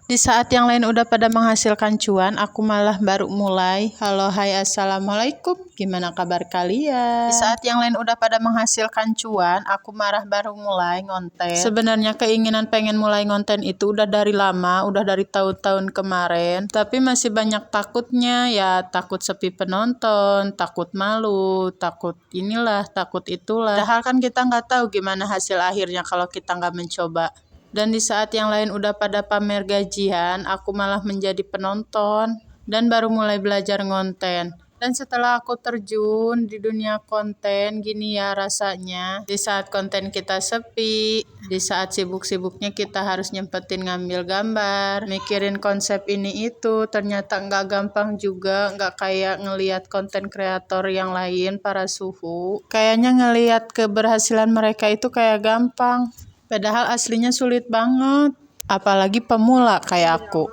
Di saat yang lain udah pada menghasilkan cuan, aku malah baru mulai. Halo, hai, assalamualaikum. Gimana kabar kalian? Di saat yang lain udah pada menghasilkan cuan, aku baru mulai ngonten. Sebenarnya keinginan pengen mulai ngonten itu udah dari lama, udah dari tahun-tahun kemarin. Tapi masih banyak takutnya, ya takut sepi penonton, takut malu, takut inilah, takut itulah. Padahal kan kita nggak tahu gimana hasil akhirnya kalau kita nggak mencoba. Dan di saat yang lain udah pada pamer gajian, aku malah menjadi penonton dan baru mulai belajar ngonten. Dan setelah aku terjun di dunia konten, gini ya rasanya. Di saat konten kita sepi, di saat sibuk-sibuknya kita harus nyempetin ngambil gambar, mikirin konsep ini itu, ternyata nggak gampang juga, nggak kayak ngelihat konten kreator yang lain, para suhu. Kayaknya ngelihat keberhasilan mereka itu kayak gampang. Padahal aslinya sulit banget, apalagi pemula kayak aku.